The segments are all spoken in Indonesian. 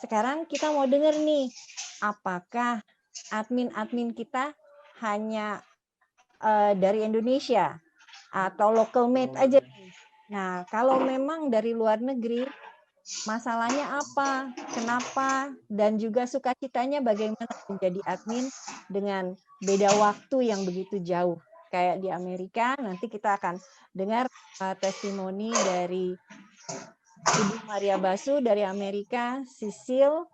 sekarang kita mau dengar nih, apakah admin-admin kita hanya dari Indonesia atau local made aja nih. Nah, kalau memang dari luar negeri, masalahnya apa, kenapa, dan juga sukacitanya bagaimana menjadi admin dengan beda waktu yang begitu jauh. Kayak di Amerika, nanti kita akan dengar testimoni dari Ibu Maria Basu dari Amerika, Sisil,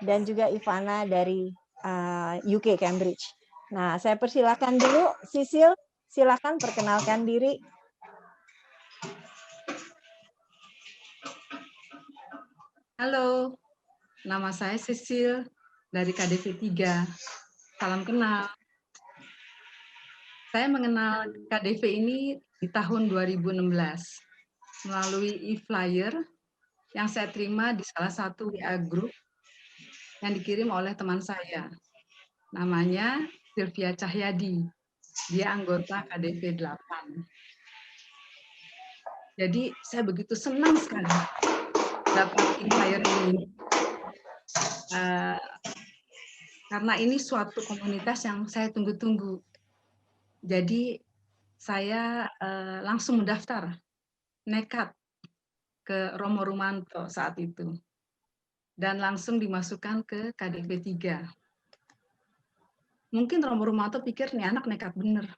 dan juga Ivana dari UK Cambridge. Nah, saya persilakan dulu, Sisil, silakan perkenalkan diri. Halo, nama saya Sisil dari KDV 3. Salam kenal. Saya mengenal KDV ini di tahun 2016 melalui e-flyer yang saya terima di salah satu WA group yang dikirim oleh teman saya. Namanya Sylvia Cahyadi. Dia anggota KDV 8. Jadi saya begitu senang sekali dapat e-flyer ini. Karena ini suatu komunitas yang saya tunggu-tunggu. Jadi saya langsung mendaftar, nekat ke Romo Rumanto saat itu. Dan langsung dimasukkan ke KDV 3. Mungkin Romo Rumanto pikir nih anak nekat bener.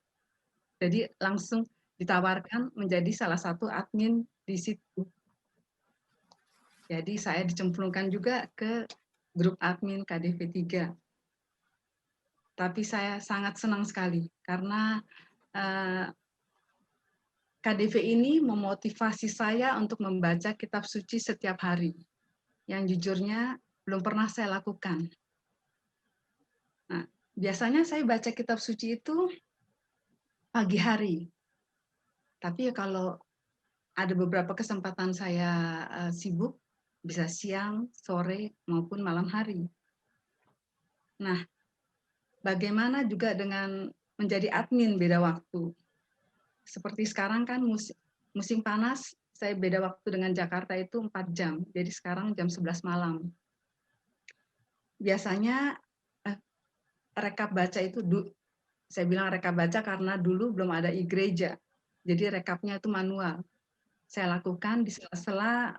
Jadi langsung ditawarkan menjadi salah satu admin di situ. Jadi saya dicemplungkan juga ke grup admin KDV 3. Tapi saya sangat senang sekali karena KDV ini memotivasi saya untuk membaca kitab suci setiap hari. Yang jujurnya belum pernah saya lakukan. Nah, biasanya saya baca kitab suci itu pagi hari. Tapi ya kalau ada beberapa kesempatan saya sibuk, bisa siang, sore, maupun malam hari. Nah, bagaimana juga dengan menjadi admin beda waktu? Seperti sekarang kan musim panas, saya beda waktu dengan Jakarta itu 4 jam. Jadi sekarang jam 11 malam. Biasanya rekap baca itu, saya bilang rekap baca karena dulu belum ada e-gereja. Jadi rekapnya itu manual. Saya lakukan di sela-sela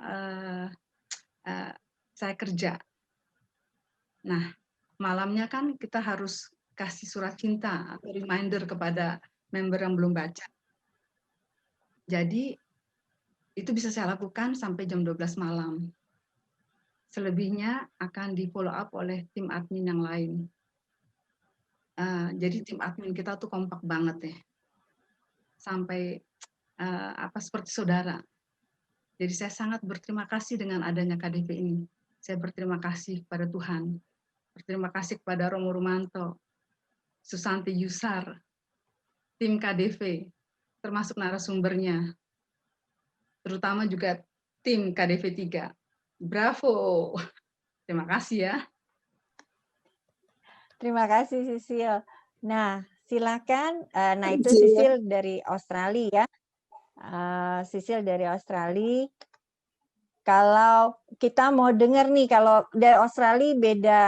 saya kerja. Nah, malamnya kan kita harus kasih surat cinta atau reminder kepada member yang belum baca. Jadi itu bisa saya lakukan sampai jam 12 malam. Selebihnya akan di follow up oleh tim admin yang lain. Jadi tim admin kita tuh kompak banget ya. Sampai seperti saudara. Jadi saya sangat berterima kasih dengan adanya KDV ini. Saya berterima kasih kepada Tuhan. Berterima kasih kepada Romo Rumanto, Susanti Yusar, tim KDV, termasuk narasumbernya, terutama juga tim KDV 3. Bravo! Terima kasih ya. Terima kasih, Sisil. Nah, silakan. Nah, itu Sisil dari Australia ya. Sisil dari Australia. Kalau kita mau dengar nih, kalau dari Australia beda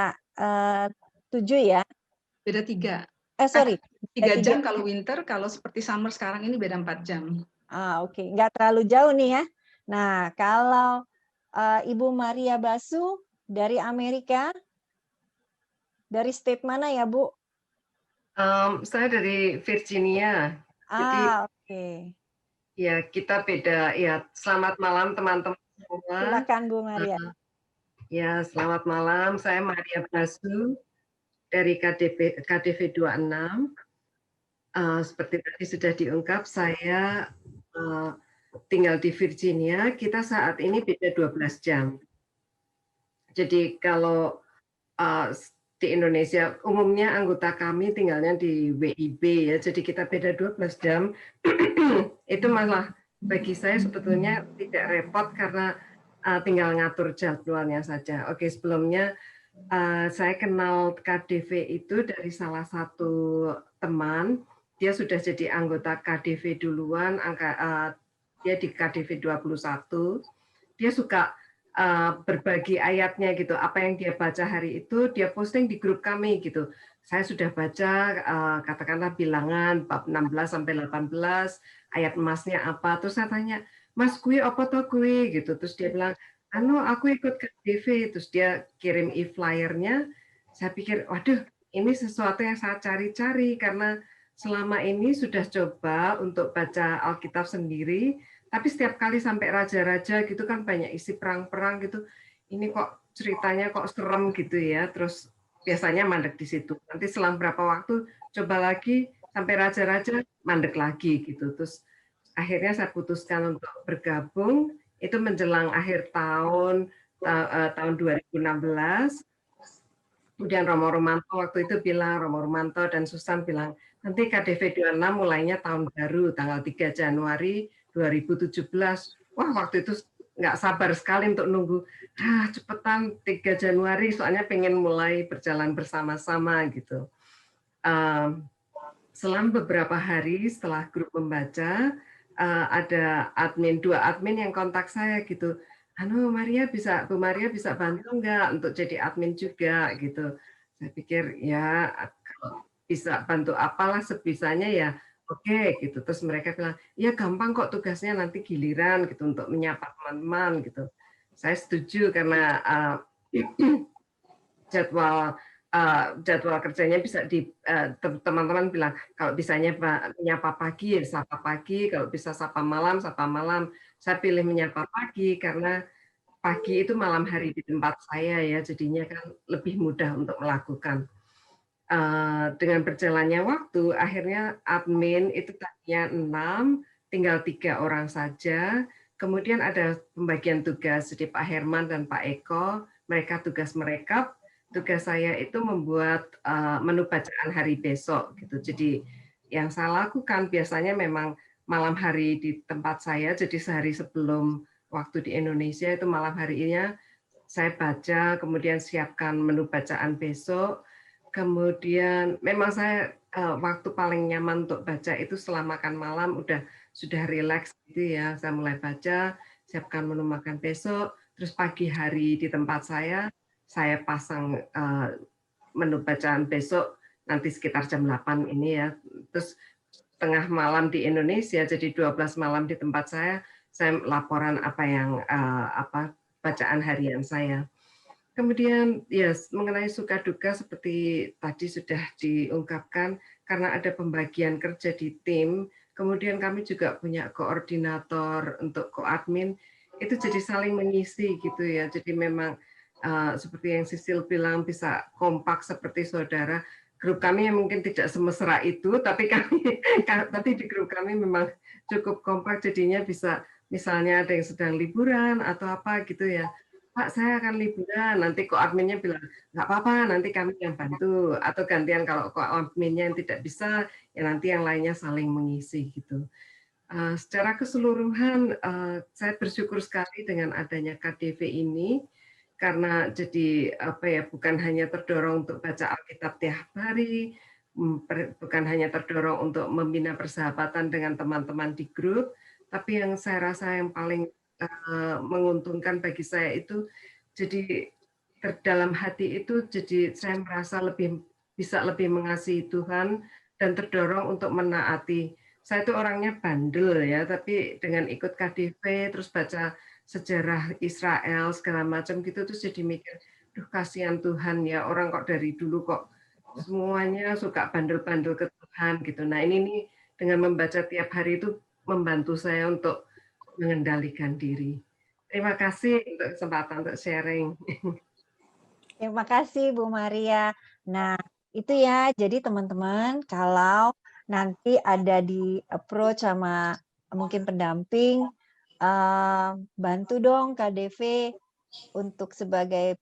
7 ya? Beda 3. Sorry. 3 jam kalau winter, kalau seperti summer sekarang ini beda 4 jam. Oke. Nggak terlalu jauh nih ya. Nah, kalau Ibu Maria Basu dari Amerika, dari state mana ya, Bu? Saya dari Virginia. Jadi, oke. Ya, kita beda. Ya, selamat malam teman-teman semua. Silakan Bu Maria. Ya, selamat malam. Saya Maria Basu dari KDV 26. Seperti tadi sudah diungkap, saya tinggal di Virginia. Kita saat ini beda 12 jam. Jadi kalau di Indonesia, umumnya anggota kami tinggalnya di WIB ya, jadi kita beda 12 jam. Itu malah bagi saya sebetulnya tidak repot karena tinggal ngatur jadwalnya saja. Oke, sebelumnya saya kenal KDV itu dari salah satu teman, dia sudah jadi anggota KDV duluan, dia di KDV 21, dia suka berbagi ayatnya gitu, apa yang dia baca hari itu dia posting di grup kami gitu. Saya sudah baca katakanlah bilangan bab 16 sampai 18, ayat emasnya apa, terus saya tanya, Mas kui apa toh kui gitu, terus dia bilang, anu aku ikut KDV, terus dia kirim e-flyernya. Saya pikir, waduh, ini sesuatu yang saya cari-cari karena selama ini sudah coba untuk baca Alkitab sendiri, tapi setiap kali sampai raja-raja gitu kan banyak isi perang-perang gitu. Ini kok ceritanya kok serem gitu ya. Terus biasanya mandek di situ. Nanti selang berapa waktu coba lagi sampai raja-raja mandek lagi gitu. Terus akhirnya saya putuskan untuk bergabung itu menjelang akhir tahun 2016. Kemudian Romo Romanto waktu itu bilang, Romo Romanto dan Susan bilang, nanti KDV 26 mulainya tahun baru, tanggal 3 Januari 2017. Wah, waktu itu nggak sabar sekali untuk nunggu, cepetan 3 Januari, soalnya pengen mulai berjalan bersama-sama gitu. Selang beberapa hari setelah grup membaca, ada dua admin yang kontak saya gitu, Bu Maria bisa bantu nggak untuk jadi admin juga gitu. Saya pikir ya kalau bisa bantu apalah sebisanya ya oke gitu. Terus mereka bilang ya gampang kok tugasnya nanti giliran gitu untuk menyapa teman-teman gitu. Saya setuju karena jadwal kerjanya bisa di teman-teman bilang kalau bisanya menyapa pagi ya sapa pagi, kalau bisa sapa malam. Saya pilih menyapa pagi karena pagi itu malam hari di tempat saya ya, jadinya kan lebih mudah untuk melakukan. Dengan berjalannya waktu, akhirnya admin itu tadinya 6, tinggal 3 orang saja. Kemudian ada pembagian tugas, jadi Pak Herman dan Pak Eko, mereka tugas merekap. Tugas saya itu membuat menu bacaan hari besok gitu. Jadi yang saya lakukan biasanya memang malam hari di tempat saya, jadi sehari sebelum waktu di Indonesia itu malam harinya saya baca, kemudian siapkan menu bacaan besok. Kemudian memang saya waktu paling nyaman untuk baca itu setelah makan malam sudah rileks gitu ya. Saya mulai baca, siapkan menu makan besok, terus pagi hari di tempat saya pasang menu bacaan besok nanti sekitar jam 8 ini ya. Terus tengah malam di Indonesia, jadi 12 malam di tempat saya laporan apa yang bacaan harian saya. Kemudian mengenai suka duka seperti tadi sudah diungkapkan, karena ada pembagian kerja di tim, kemudian kami juga punya koordinator untuk koadmin, itu jadi saling mengisi gitu ya. Jadi memang seperti yang Sisil bilang bisa kompak seperti saudara. Grup kami yang mungkin tidak semesra itu, tapi di grup kami memang cukup kompak, jadinya bisa misalnya ada yang sedang liburan atau apa gitu ya. Pak, saya akan liburan, nanti kok adminnya bilang, nggak apa-apa, nanti kami yang bantu. Atau gantian kalau kok adminnya yang tidak bisa, ya nanti yang lainnya saling mengisi gitu. Secara keseluruhan, saya bersyukur sekali dengan adanya KDV ini, karena jadi bukan hanya terdorong untuk baca Alkitab tiap hari, bukan hanya terdorong untuk membina persahabatan dengan teman-teman di grup, tapi yang saya rasa yang paling menguntungkan bagi saya itu jadi dalam hati itu jadi saya merasa bisa lebih mengasihi Tuhan dan terdorong untuk menaati. Saya itu orangnya bandel ya, tapi dengan ikut KDV terus baca sejarah Israel segala macam gitu terus jadi mikir, duh kasihan Tuhan ya, orang kok dari dulu kok semuanya suka bandel-bandel ke Tuhan gitu. Nah ini nih dengan membaca tiap hari itu membantu saya untuk mengendalikan diri. Terima kasih untuk kesempatan untuk sharing. Terima kasih Bu Maria. Nah, itu ya. Jadi teman-teman, kalau nanti ada di approach sama mungkin pendamping, bantu dong KDV untuk sebagai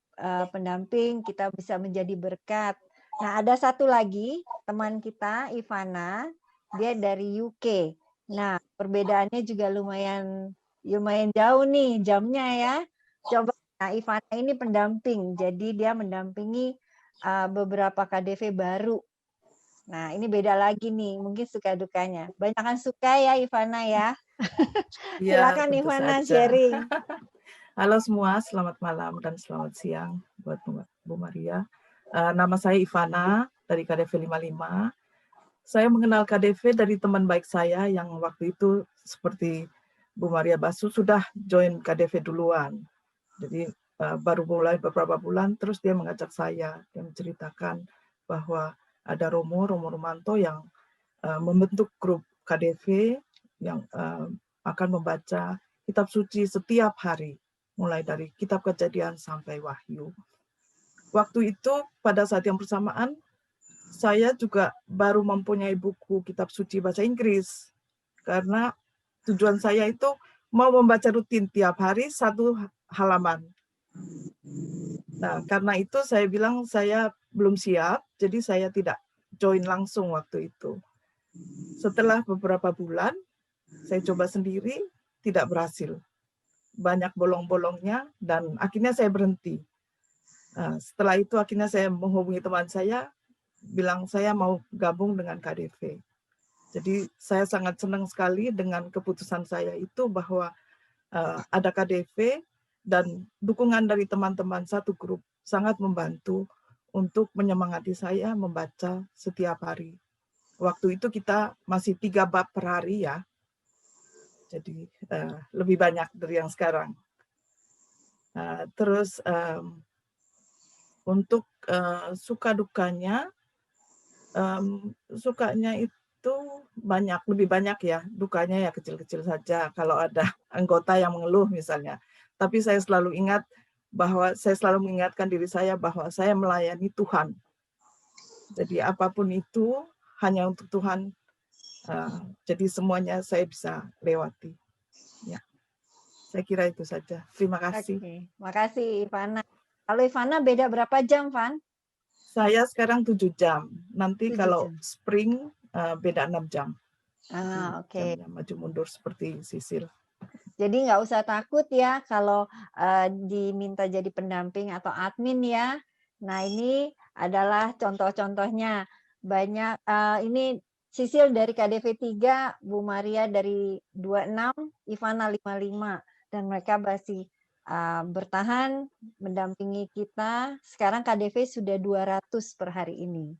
pendamping, kita bisa menjadi berkat. Nah, ada satu lagi teman kita, Ivana, dia dari UK. Nah, perbedaannya juga lumayan jauh nih jamnya ya. Coba, nah Ivana ini pendamping, jadi dia mendampingi beberapa KDV baru. Nah, ini beda lagi nih, mungkin suka dukanya. Banyakan suka ya Ivana ya. Ya, Silakan tentu Ivana saja. sharing. Halo semua, selamat malam dan selamat siang buat Bu Maria. Nama saya Ivana dari KDV 55. Saya mengenal KDV dari teman baik saya yang waktu itu seperti Bu Maria Basu sudah join KDV duluan. Jadi baru mulai beberapa bulan, terus dia mengajak saya, dia menceritakan bahwa ada Romo Romanto yang membentuk grup KDV yang akan membaca kitab suci setiap hari, mulai dari kitab Kejadian sampai Wahyu. Waktu itu pada saat yang bersamaan, saya juga baru mempunyai buku kitab suci bahasa Inggris, karena tujuan saya itu mau membaca rutin tiap hari 1 halaman. Nah, karena itu saya bilang saya belum siap, jadi saya tidak join langsung waktu itu. Setelah beberapa bulan, saya coba sendiri, tidak berhasil. Banyak bolong-bolongnya, dan akhirnya saya berhenti. Setelah itu akhirnya saya menghubungi teman saya, bilang saya mau gabung dengan KDV. Jadi saya sangat senang sekali dengan keputusan saya itu bahwa ada KDV dan dukungan dari teman-teman satu grup sangat membantu untuk menyemangati saya membaca setiap hari. Waktu itu kita masih 3 bab per hari ya, jadi lebih banyak dari yang sekarang. Terus untuk suka dukanya, sukanya itu lebih banyak ya, dukanya ya kecil-kecil saja kalau ada anggota yang mengeluh misalnya. Tapi saya selalu ingat bahwa saya selalu mengingatkan diri saya bahwa saya melayani Tuhan. Jadi apapun itu hanya untuk Tuhan. Jadi semuanya saya bisa lewati. Ya, saya kira itu saja. Terima kasih. Oke, makasih Ivana. Kalau Ivana beda berapa jam, Van? Saya sekarang 7 jam. Nanti 7 kalau jam. spring beda 6 jam. Oke. Jamnya maju mundur seperti Sisil. Jadi nggak usah takut ya kalau diminta jadi pendamping atau admin ya. Nah ini adalah contoh-contohnya. Banyak ini Sisil dari KDV 3, Bu Maria dari 26, Ivana 55. Dan mereka masih bertahan mendampingi kita. Sekarang KDV sudah 200 per hari ini.